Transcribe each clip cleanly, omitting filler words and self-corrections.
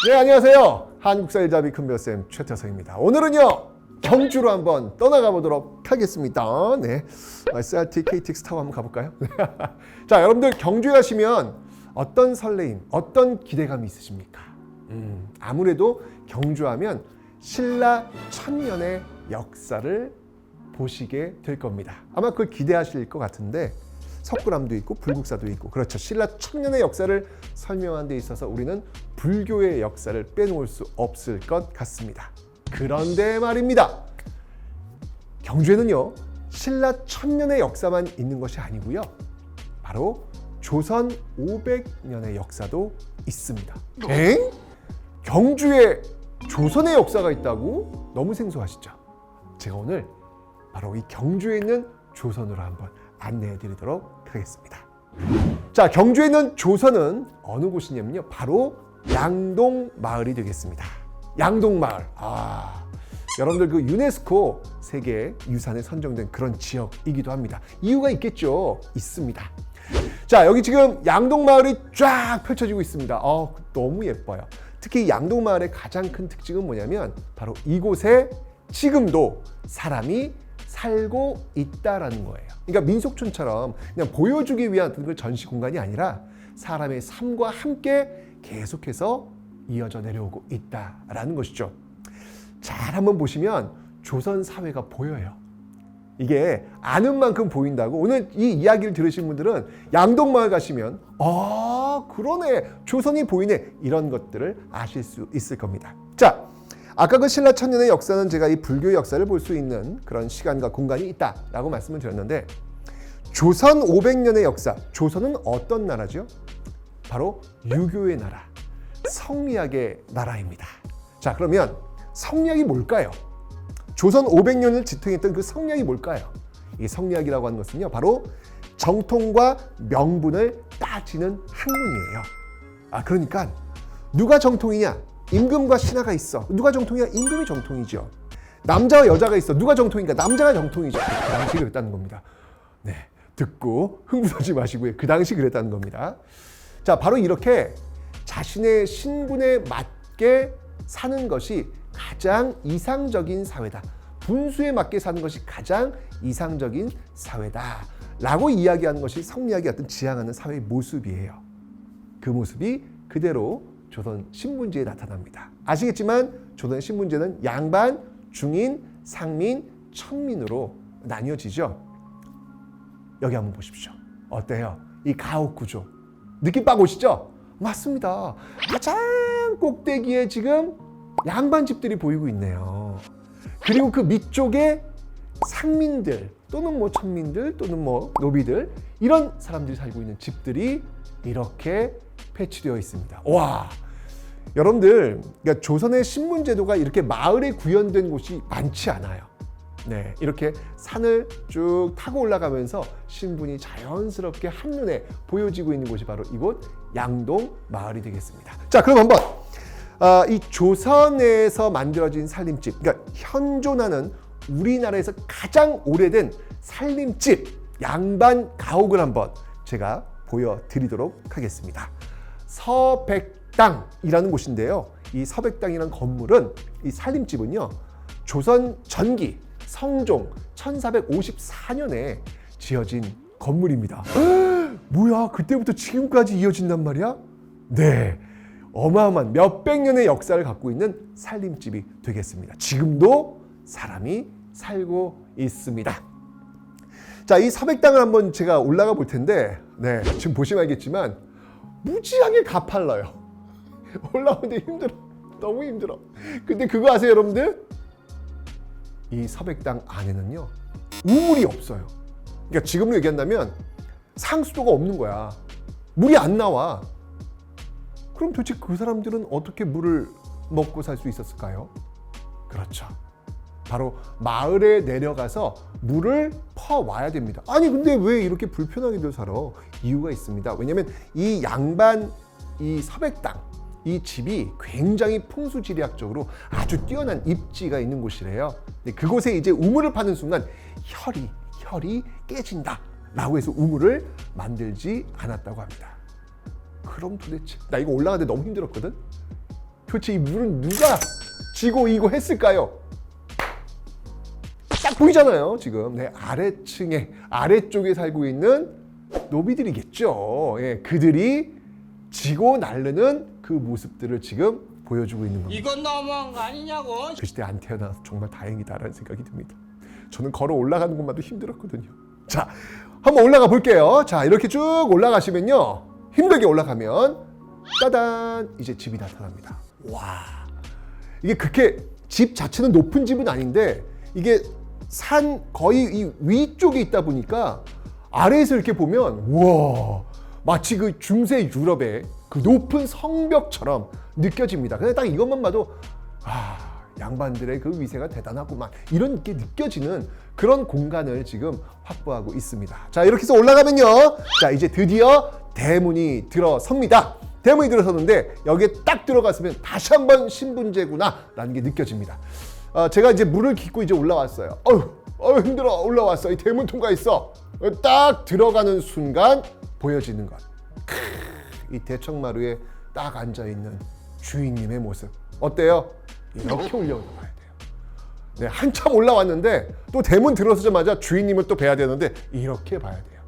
네, 안녕하세요. 한국사일잡이 큰별쌤 최태성입니다. 오늘은요, 경주로 한번 떠나가 보도록 하겠습니다. 네, SRT, KTX 타고 한번 가볼까요? 자, 여러분들 경주에 가시면 어떤 설레임, 어떤 기대감이 있으십니까? 아무래도 경주하면 신라 천년의 역사를 보시게 될 겁니다. 아마 그걸 기대하실 것 같은데 석굴암도 있고 불국사도 있고, 그렇죠. 신라 천년의 역사를 설명하는 데 있어서 우리는 불교의 역사를 빼놓을 수 없을 것 같습니다. 그런데 말입니다. 경주에는요, 신라 천년의 역사만 있는 것이 아니고요, 바로 조선 500년의 역사도 있습니다. 엥? 경주에 조선의 역사가 있다고? 너무 생소하시죠? 제가 오늘 바로 이 경주에 있는 조선으로 한번 안내해 드리도록 하겠습니다. 자, 경주에 있는 조선은 어느 곳이냐면요, 바로 양동마을이 되겠습니다. 양동마을. 여러분들 그 유네스코 세계 유산에 선정된 그런 지역이기도 합니다. 이유가 있겠죠? 있습니다. 자, 여기 지금 양동마을이 쫙 펼쳐지고 있습니다. 너무 예뻐요. 특히 양동마을의 가장 큰 특징은 뭐냐면 바로 이곳에 지금도 사람이 살고 있다라는 거예요. 그러니까 민속촌처럼 그냥 보여주기 위한 그 전시 공간이 아니라 사람의 삶과 함께 계속해서 이어져 내려오고 있다라는 것이죠. 잘 한번 보시면 조선 사회가 보여요. 이게 아는 만큼 보인다고, 오늘 이 이야기를 들으신 분들은 양동마을 가시면 그러네, 조선이 보이네, 이런 것들을 아실 수 있을 겁니다. 자, 아까 그 신라 천년의 역사는 제가 이 불교 역사를 볼 수 있는 그런 시간과 공간이 있다라고 말씀을 드렸는데, 조선 500년의 역사, 조선은 어떤 나라죠? 바로 유교의 나라, 성리학의 나라입니다. 자, 그러면 성리학이 뭘까요? 조선 500년을 지탱했던 그 성리학이 뭘까요? 이 성리학이라고 하는 것은요, 바로 정통과 명분을 따지는 학문이에요. 그러니까 누가 정통이냐? 임금과 신하가 있어. 누가 정통이냐? 임금이 정통이죠. 남자와 여자가 있어. 누가 정통인가? 남자가 정통이죠. 그 당시 그랬다는 겁니다. 네, 듣고 흥분하지 마시고요. 그 당시 그랬다는 겁니다. 자, 바로 이렇게 자신의 신분에 맞게 사는 것이 가장 이상적인 사회다. 분수에 맞게 사는 것이 가장 이상적인 사회다 라고 이야기하는 것이 성리학이 어떤 지향하는 사회의 모습이에요. 그 모습이 그대로 조선 신문지에 나타납니다. 아시겠지만 조선 신문지는 양반, 중인, 상민, 천민으로 나뉘어지죠. 여기 한번 보십시오. 어때요? 이 가옥 구조. 느낌 빡 오시죠? 맞습니다. 가장 꼭대기에 지금 양반 집들이 보이고 있네요. 그리고 그 밑쪽에 상민들 또는 뭐 천민들 또는 뭐 노비들, 이런 사람들이 살고 있는 집들이 이렇게 배치되어 있습니다. 와, 여러분들, 그러니까 조선의 신분제도가 이렇게 마을에 구현된 곳이 많지 않아요. 네, 이렇게 산을 쭉 타고 올라가면서 신분이 자연스럽게 한눈에 보여지고 있는 곳이 바로 이곳 양동마을이 되겠습니다. 자, 그럼 한번 이 조선에서 만들어진 살림집, 그러니까 현존하는 우리나라에서 가장 오래된 살림집, 양반 가옥을 한번 제가 보여드리도록 하겠습니다. 서백당이라는 곳인데요. 이 서백당이라는 건물은, 이 살림집은요, 조선 전기 성종 1454년에 지어진 건물입니다. 뭐야, 그때부터 지금까지 이어진단 말이야? 네, 어마어마한 몇백 년의 역사를 갖고 있는 살림집이 되겠습니다. 지금도 사람이 살고 있습니다. 자, 이 서백당을 한번 제가 올라가 볼 텐데, 네, 지금 보시면 알겠지만 무지하게 가팔라요. 올라오는데 힘들어. 너무 힘들어. 근데 그거 아세요, 여러분들? 이 서백당 안에는요, 우물이 없어요. 그러니까 지금으로 얘기한다면 상수도가 없는 거야. 물이 안 나와. 그럼 도대체 그 사람들은 어떻게 물을 먹고 살 수 있었을까요? 그렇죠. 바로 마을에 내려가서 물을 퍼와야 됩니다. 아니, 근데 왜 이렇게 불편하게들 살아? 이유가 있습니다. 왜냐하면 이 양반, 이 서백당, 이 집이 굉장히 풍수지리학적으로 아주 뛰어난 입지가 있는 곳이래요. 그곳에 이제 우물을 파는 순간 혈이 깨진다 라고 해서 우물을 만들지 않았다고 합니다. 그럼 도대체 나 이거 올라가는데 너무 힘들었거든. 도대체 이 물은 누가 지고 이고 했을까요? 딱 보이잖아요. 지금 아래층에 아래쪽에 살고 있는 노비들이겠죠. 예, 그들이 지고 나르는 그 모습들을 지금 보여주고 있는 겁니다. 이건 너무한 거 아니냐고. 그 시대에 안 태어나서 정말 다행이다라는 생각이 듭니다. 저는 걸어 올라가는 것만도 힘들었거든요. 자, 한번 올라가 볼게요. 자, 이렇게 쭉 올라가시면요. 힘들게 올라가면 따단 이제 집이 나타납니다. 와, 이게 그렇게 집 자체는 높은 집은 아닌데 이게 산 거의 이 위쪽에 있다 보니까 아래에서 이렇게 보면 우와, 마치 그 중세 유럽의 그 높은 성벽처럼 느껴집니다. 근데 딱 이것만 봐도 양반들의 그 위세가 대단하구만 이런 게 느껴지는 그런 공간을 지금 확보하고 있습니다. 자, 이렇게 해서 올라가면요. 자, 이제 드디어 대문이 들어섭니다. 대문이 들어섰는데 여기에 딱 들어갔으면 다시 한번 신분제구나 라는 게 느껴집니다. 제가 이제 물을 깃고 이제 올라왔어요. 힘들어. 올라왔어. 이 대문 통과했어. 딱 들어가는 순간 보여지는 것. 이 대청마루에 딱 앉아있는 주인님의 모습. 어때요? 이렇게 올라가야 돼요. 네, 한참 올라왔는데 또 대문 들어서자마자 주인님을 또 뵈야 되는데 이렇게 봐야 돼요.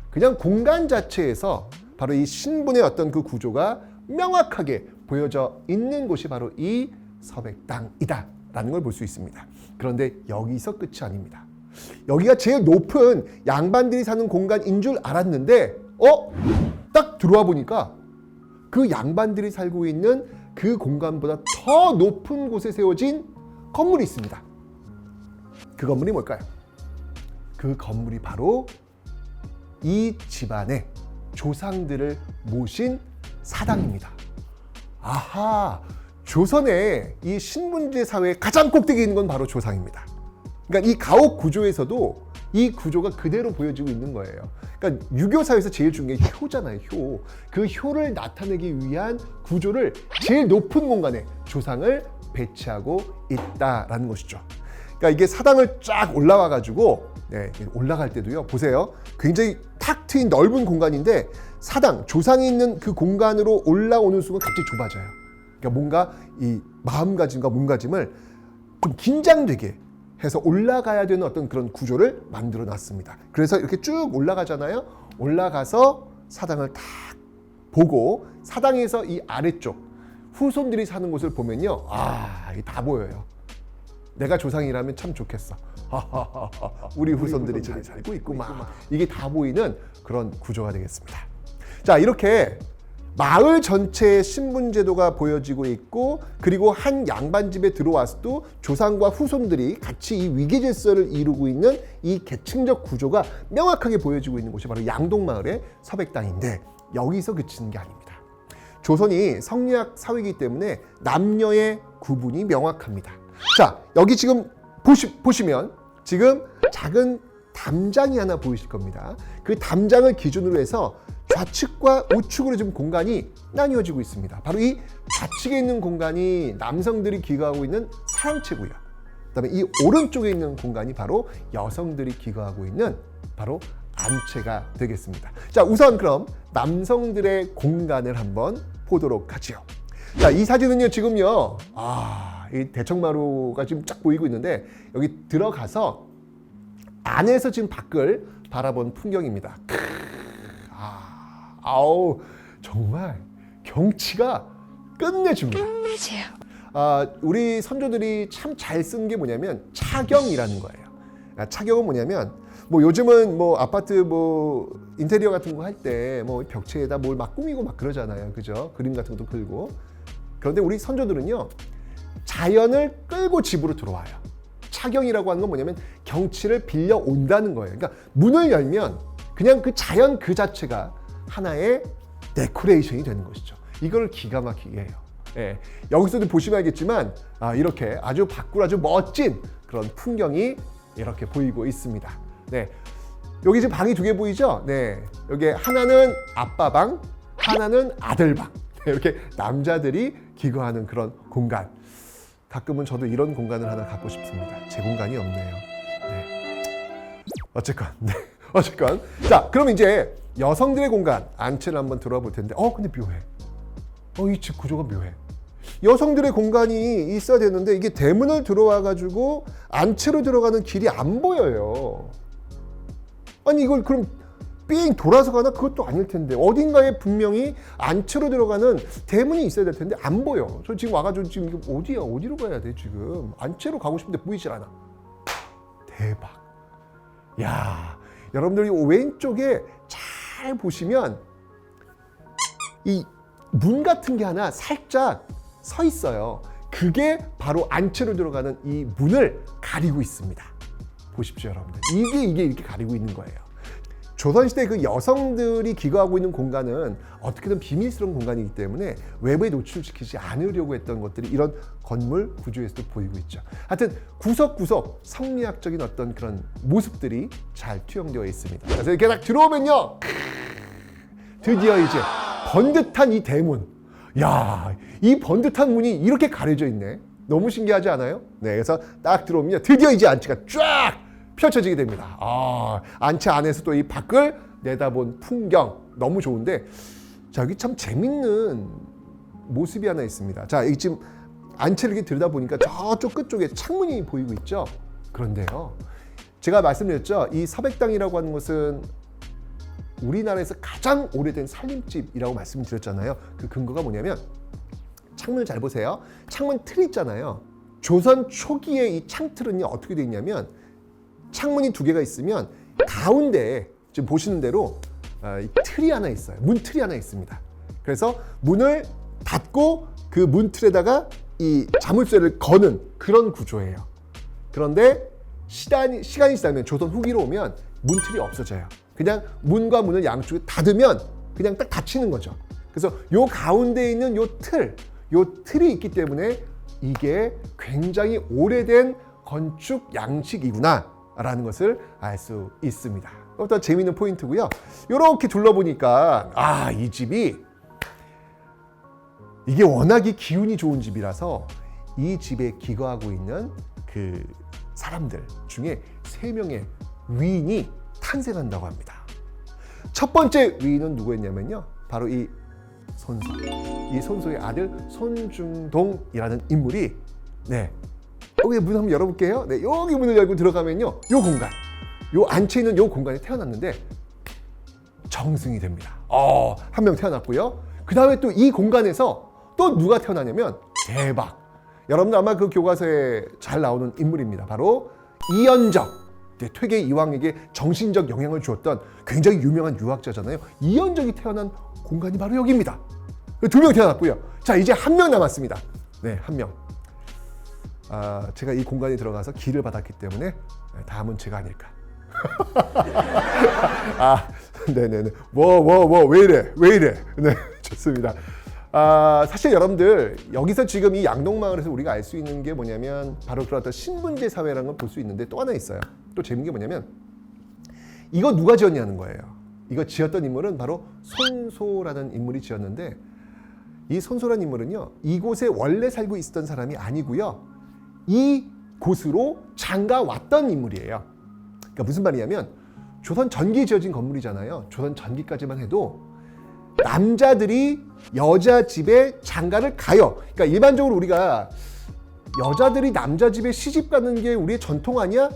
그냥 공간 자체에서 바로 이 신분의 어떤 그 구조가 명확하게 보여져 있는 곳이 바로 이 서백당이다 라는 걸 볼 수 있습니다. 그런데 여기서 끝이 아닙니다. 여기가 제일 높은 양반들이 사는 공간인 줄 알았는데 딱 들어와 보니까 그 양반들이 살고 있는 그 공간보다 더 높은 곳에 세워진 건물이 있습니다. 그 건물이 뭘까요? 그 건물이 바로 이 집안의 조상들을 모신 사당입니다. 아하, 조선의 이 신분제 사회의 가장 꼭대기에 있는 건 바로 조상입니다. 그러니까 이 가옥 구조에서도 이 구조가 그대로 보여지고 있는 거예요. 그러니까 유교 사회에서 제일 중요한 게 효잖아요, 효. 그 효를 나타내기 위한 구조를 제일 높은 공간에 조상을 배치하고 있다라는 것이죠. 그러니까 이게 사당을 쫙 올라와 가지고 올라갈 때도요. 보세요. 굉장히 탁 트인 넓은 공간인데 사당, 조상이 있는 그 공간으로 올라오는 순간 갑자기 좁아져요. 그러니까 뭔가 이 마음가짐과 몸가짐을 좀 긴장되게 해서 올라가야 되는 어떤 그런 구조를 만들어 놨습니다. 그래서 이렇게 쭉 올라가잖아요. 올라가서 사당을 딱 보고 사당에서 이 아래쪽 후손들이 사는 곳을 보면요. 이게 다 보여요. 내가 조상이라면 참 좋겠어. 우리 후손들이 잘 살고 있구만. 이게 다 보이는 그런 구조가 되겠습니다. 자, 이렇게 마을 전체의 신분제도가 보여지고 있고 그리고 한 양반집에 들어와서도 조상과 후손들이 같이 이 위계질서를 이루고 있는 이 계층적 구조가 명확하게 보여지고 있는 곳이 바로 양동마을의 서백당인데 여기서 그치는 게 아닙니다. 조선이 성리학 사회이기 때문에 남녀의 구분이 명확합니다. 자, 여기 지금 보시면 지금 작은 담장이 하나 보이실 겁니다. 그 담장을 기준으로 해서 좌측과 우측으로 지금 공간이 나뉘어지고 있습니다. 바로 이 좌측에 있는 공간이 남성들이 기거하고 있는 사랑채고요. 그다음에 이 오른쪽에 있는 공간이 바로 여성들이 기거하고 있는 바로 안채가 되겠습니다. 자, 우선 그럼 남성들의 공간을 한번 보도록 하죠. 자, 이 사진은요 지금요 이 대청마루가 지금 쫙 보이고 있는데 여기 들어가서 안에서 지금 밖을 바라본 풍경입니다. 아우, 정말 경치가 끝내줍니다. 끝내줘요. 우리 선조들이 참 잘 쓴 게 뭐냐면 차경이라는 거예요. 차경은 뭐냐면 뭐 요즘은 뭐 아파트 뭐 인테리어 같은 거 할 때 뭐 벽체에다 뭘 막 꾸미고 막 그러잖아요. 그죠? 그림 같은 것도 그리고. 그런데 우리 선조들은요 자연을 끌고 집으로 들어와요. 차경이라고 하는 건 뭐냐면 경치를 빌려 온다는 거예요. 그러니까 문을 열면 그냥 그 자연 그 자체가 하나의 데코레이션이 되는 것이죠. 이걸 기가 막히게 해요. 예, 여기서도 보시면 알겠지만 이렇게 아주 밖으로 아주 멋진 그런 풍경이 이렇게 보이고 있습니다. 네, 여기 지금 방이 두 개 보이죠? 네, 여기 하나는 아빠방, 하나는 아들방. 네, 이렇게 남자들이 기거하는 그런 공간. 가끔은 저도 이런 공간을 하나 갖고 싶습니다. 제 공간이 없네요. 네. 어쨌건. 자, 그럼 이제 여성들의 공간, 안채를 한번 들어와 볼 텐데, 근데 묘해. 이 집 구조가 묘해. 여성들의 공간이 있어야 되는데 이게 대문을 들어와 가지고 안채로 들어가는 길이 안 보여요. 아니 이걸 그럼 삥 돌아서 가나? 그것도 아닐 텐데 어딘가에 분명히 안채로 들어가는 대문이 있어야 될 텐데 안 보여. 저 지금 와가지고 지금 이거 어디야? 어디로 가야 돼 지금? 안채로 가고 싶은데 보이질 않아. 대박. 야, 여러분들이 왼쪽에 잘 보시면 이 문 같은 게 하나 살짝 서 있어요. 그게 바로 안채로 들어가는 이 문을 가리고 있습니다. 보십시오, 여러분들. 이게 이렇게 가리고 있는 거예요. 조선시대 그 여성들이 기거하고 있는 공간은 어떻게든 비밀스러운 공간이기 때문에 외부에 노출시키지 않으려고 했던 것들이 이런 건물 구조에서도 보이고 있죠. 하여튼 구석구석 성리학적인 어떤 그런 모습들이 잘 투영되어 있습니다. 그래서 이렇게 딱 들어오면요. 드디어 이제 번듯한 이 대문. 야, 이 번듯한 문이 이렇게 가려져 있네. 너무 신기하지 않아요? 네, 그래서 딱 들어오면 드디어 이제 안채가 쫙 펼쳐지게 됩니다. 안채 안에서 또 이 밖을 내다본 풍경 너무 좋은데, 자, 여기 참 재밌는 모습이 하나 있습니다. 자, 이 지금 안채를 이렇게 들여다보니까 저쪽 끝쪽에 창문이 보이고 있죠. 그런데요, 제가 말씀드렸죠. 이 서백당이라고 하는 것은 우리나라에서 가장 오래된 살림집이라고 말씀드렸잖아요. 그 근거가 뭐냐면 창문을 잘 보세요. 창문 틀 있잖아요. 조선 초기에 이 창틀은요 어떻게 돼 있냐면 창문이 두 개가 있으면 가운데에 지금 보시는 대로 이 틀이 하나 있어요. 문틀이 하나 있습니다. 그래서 문을 닫고 그 문틀에다가 이 자물쇠를 거는 그런 구조예요. 그런데 시간이 지나면 조선 후기로 오면 문틀이 없어져요. 그냥 문과 문을 양쪽에 닫으면 그냥 딱 닫히는 거죠. 그래서 요 가운데 있는 요 틀이 있기 때문에 이게 굉장히 오래된 건축 양식이구나 라는 것을 알 수 있습니다. 또 재미있는 포인트고요. 이렇게 둘러보니까 이 집이 이게 워낙에 기운이 좋은 집이라서 이 집에 기거하고 있는 그 사람들 중에 3명의 위인이 탄생한다고 합니다. 첫 번째 위인은 누구였냐면요, 바로 이 손소. 이 손소의 아들 손중동이라는 인물이, 네, 여기 문 한번 열어볼게요. 네, 여기 문을 열고 들어가면요, 요 공간, 요 안채 있는 요 공간에 태어났는데 정승이 됩니다. 한 명 태어났고요. 그 다음에 또 이 공간에서 또 누가 태어나냐면, 대박. 여러분들 아마 그 교과서에 잘 나오는 인물입니다. 바로 이연적. 퇴계 이황에게 정신적 영향을 주었던 굉장히 유명한 유학자잖아요. 이연적이 태어난 공간이 바로 여기입니다. 2명 태어났고요. 자, 이제 1명 남았습니다. 네, 1명. 제가 이 공간에 들어가서 기를 받았기 때문에 다음은 제가 아닐까. 네네네. 왜 이래. 네, 좋습니다. 사실 여러분들 여기서 지금 이 양동마을에서 우리가 알 수 있는 게 뭐냐면 바로 그런 어떤 신분제 사회라는 걸 볼 수 있는데, 또 하나 있어요. 또 재밌는 게 뭐냐면 이거 누가 지었냐는 거예요. 이거 지었던 인물은 바로 손소라는 인물이 지었는데, 이 손소라는 인물은요 이곳에 원래 살고 있었던 사람이 아니고요, 이 곳으로 장가 왔던 인물이에요. 그러니까 무슨 말이냐면 조선 전기에 지어진 건물이잖아요. 조선 전기까지만 해도 남자들이 여자 집에 장가를 가요. 그러니까 일반적으로 우리가 여자들이 남자 집에 시집 가는 게 우리의 전통 아니야?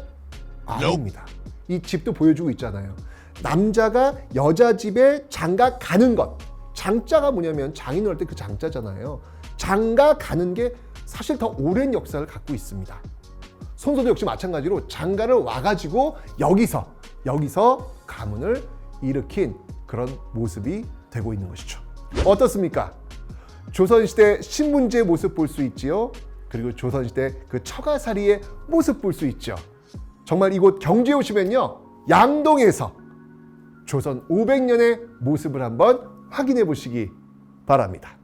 아닙니다. 이 집도 보여주고 있잖아요. 남자가 여자 집에 장가 가는 것. 장자가 뭐냐면 장인을 할 때 그 장자잖아요. 장가 가는 게 사실 더 오랜 역사를 갖고 있습니다. 손소도 역시 마찬가지로 장가를 와가지고 여기서 가문을 일으킨 그런 모습이 되고 있는 것이죠. 어떻습니까? 조선시대 신문지의 모습 볼 수 있지요. 그리고 조선시대 그 처가살이의 모습 볼 수 있죠. 정말 이곳 경주에 오시면요, 양동에서 조선 500년의 모습을 한번 확인해 보시기 바랍니다.